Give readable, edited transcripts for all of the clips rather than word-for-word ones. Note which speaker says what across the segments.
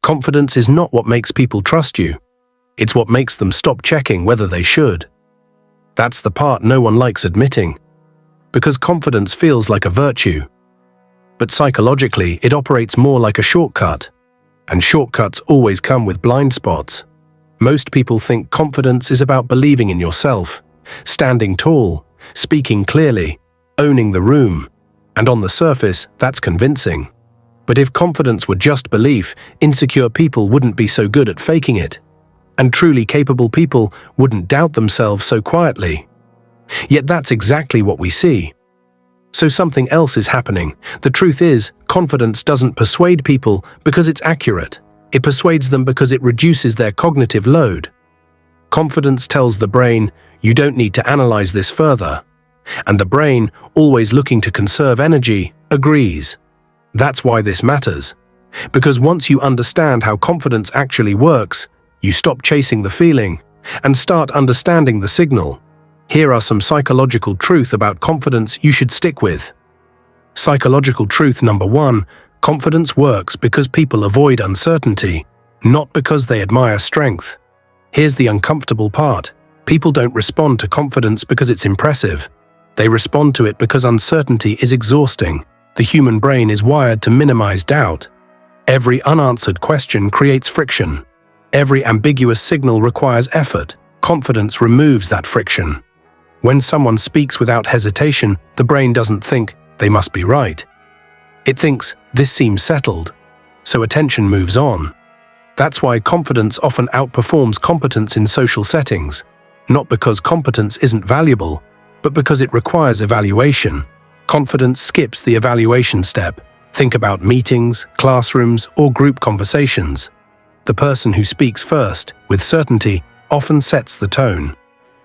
Speaker 1: Confidence is not what makes people trust you. It's what makes them stop checking whether they should. That's the part no one likes admitting, because confidence feels like a virtue. But psychologically, it operates more like a shortcut, and shortcuts always come with blind spots. Most people think confidence is about believing in yourself, standing tall, speaking clearly, owning the room, and on the surface, that's convincing. But if confidence were just belief, insecure people wouldn't be so good at faking it, and truly capable people wouldn't doubt themselves so quietly. Yet that's exactly what we see. So something else is happening. The truth is, confidence doesn't persuade people because it's accurate. It persuades them because it reduces their cognitive load. Confidence tells the brain, you don't need to analyze this further. And the brain, always looking to conserve energy, agrees. That's why this matters. Because once you understand how confidence actually works, you stop chasing the feeling and start understanding the signal. Here are some psychological truths about confidence you should stick with. Psychological truth number 1, confidence works because people avoid uncertainty, not because they admire strength. Here's the uncomfortable part. People don't respond to confidence because it's impressive. They respond to it because uncertainty is exhausting. The human brain is wired to minimize doubt. Every unanswered question creates friction. Every ambiguous signal requires effort. Confidence removes that friction. When someone speaks without hesitation, the brain doesn't think, they must be right. It thinks, this seems settled. So attention moves on. That's why confidence often outperforms competence in social settings. Not because competence isn't valuable, but because it requires evaluation. Confidence skips the evaluation step. Think about meetings, classrooms, or group conversations. The person who speaks first, with certainty, often sets the tone.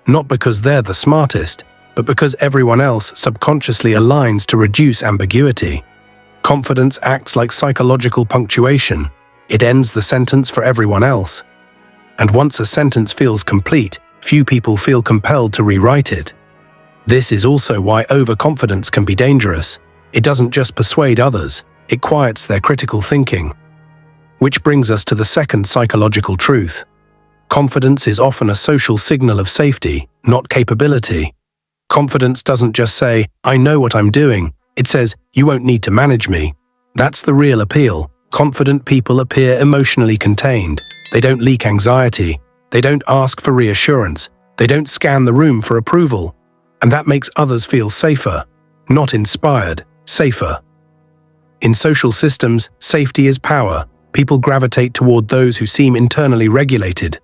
Speaker 1: Not because they're the smartest, but because everyone else subconsciously aligns to reduce ambiguity. Confidence acts like psychological punctuation. It ends the sentence for everyone else. And once a sentence feels complete, few people feel compelled to rewrite it. This is also why overconfidence can be dangerous. It doesn't just persuade others, it quiets their critical thinking. Which brings us to the second psychological truth. Confidence is often a social signal of safety, not capability. Confidence doesn't just say, I know what I'm doing. It says, you won't need to manage me. That's the real appeal. Confident people appear emotionally contained. They don't leak anxiety. They don't ask for reassurance. They don't scan the room for approval. And that makes others feel safer. Not inspired, safer. In social systems, safety is power. People gravitate toward those who seem internally regulated.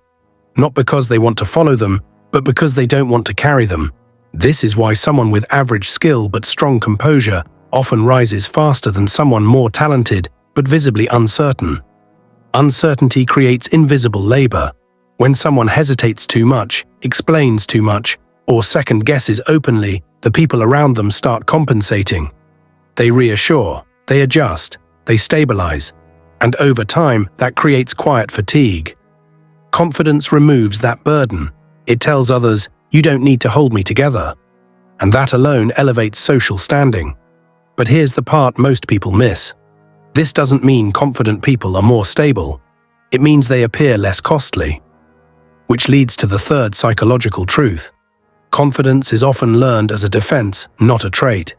Speaker 1: Not because they want to follow them, but because they don't want to carry them. This is why someone with average skill but strong composure often rises faster than someone more talented but visibly uncertain. Uncertainty creates invisible labor. When someone hesitates too much, explains too much, or second guesses openly, the people around them start compensating. They reassure, they adjust, they stabilize, and over time, that creates quiet fatigue. Confidence removes that burden. It tells others, you don't need to hold me together. And that alone elevates social standing. But here's the part most people miss. This doesn't mean confident people are more stable. It means they appear less costly. Which leads to the third psychological truth. Confidence is often learned as a defense, not a trait.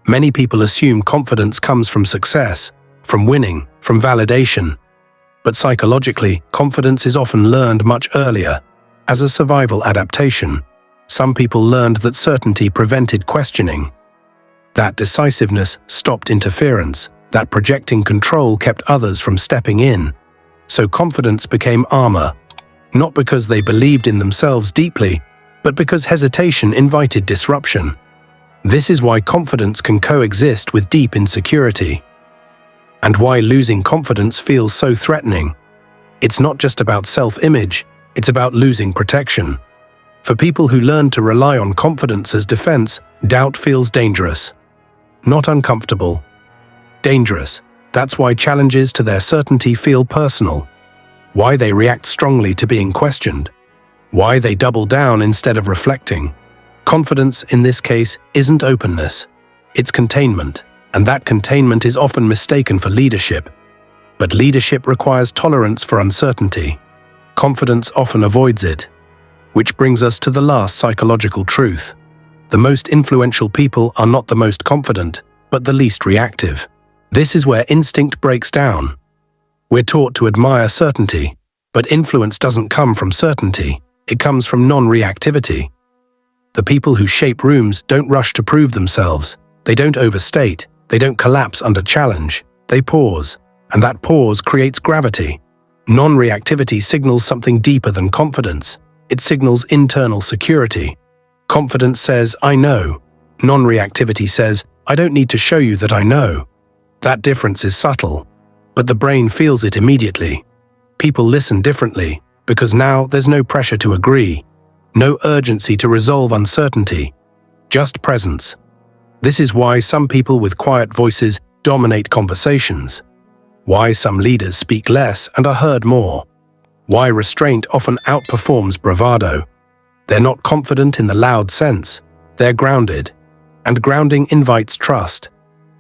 Speaker 1: Many people assume confidence comes from success, from winning, from validation. But psychologically, confidence is often learned much earlier, as a survival adaptation. Some people learned that certainty prevented questioning, that decisiveness stopped interference, that projecting control kept others from stepping in. So confidence became armor, not because they believed in themselves deeply, but because hesitation invited disruption. This is why confidence can coexist with deep insecurity. And why losing confidence feels so threatening. It's not just about self-image, it's about losing protection. For people who learn to rely on confidence as defense, doubt feels dangerous. Not uncomfortable. Dangerous. That's why challenges to their certainty feel personal. Why they react strongly to being questioned. Why they double down instead of reflecting. Confidence, in this case, isn't openness. It's containment. And that containment is often mistaken for leadership. But leadership requires tolerance for uncertainty. Confidence often avoids it. Which brings us to the last psychological truth. The most influential people are not the most confident, but the least reactive. This is where instinct breaks down. We're taught to admire certainty, but influence doesn't come from certainty, it comes from non-reactivity. The people who shape rooms don't rush to prove themselves. They don't overstate, they don't collapse under challenge, they pause, and that pause creates gravity. Non-reactivity signals something deeper than confidence. It signals internal security. Confidence says, I know. Non-reactivity says, I don't need to show you that I know. That difference is subtle, but the brain feels it immediately. People listen differently, because now there's no pressure to agree, no urgency to resolve uncertainty, just presence. This is why some people with quiet voices dominate conversations, why some leaders speak less and are heard more, why restraint often outperforms bravado. They're not confident in the loud sense, they're grounded. And grounding invites trust,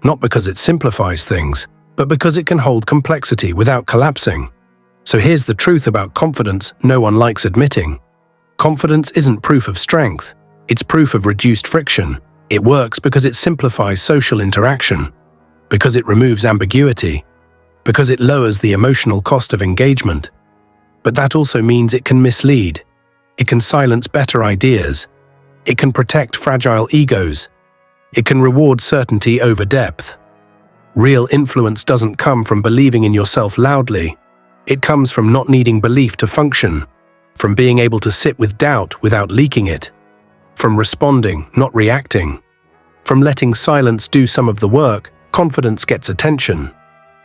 Speaker 1: not because it simplifies things, but because it can hold complexity without collapsing. So here's the truth about confidence no one likes admitting. Confidence isn't proof of strength, it's proof of reduced friction. It works because it simplifies social interaction, because it removes ambiguity, because it lowers the emotional cost of engagement. But that also means it can mislead. It can silence better ideas. It can protect fragile egos. It can reward certainty over depth. Real influence doesn't come from believing in yourself loudly. It comes from not needing belief to function, from being able to sit with doubt without leaking it, from responding, not reacting, from letting silence do some of the work. Confidence gets attention.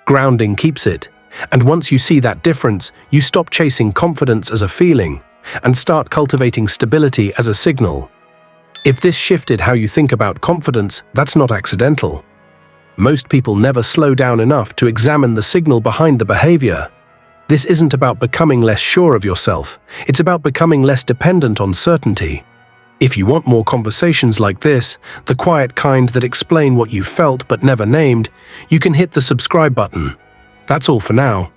Speaker 1: Grounding keeps it. And once you see that difference, you stop chasing confidence as a feeling and start cultivating stability as a signal. If this shifted how you think about confidence, that's not accidental. Most people never slow down enough to examine the signal behind the behavior. This isn't about becoming less sure of yourself, it's about becoming less dependent on certainty. If you want more conversations like this, the quiet kind that explain what you felt but never named, you can hit the subscribe button. That's all for now.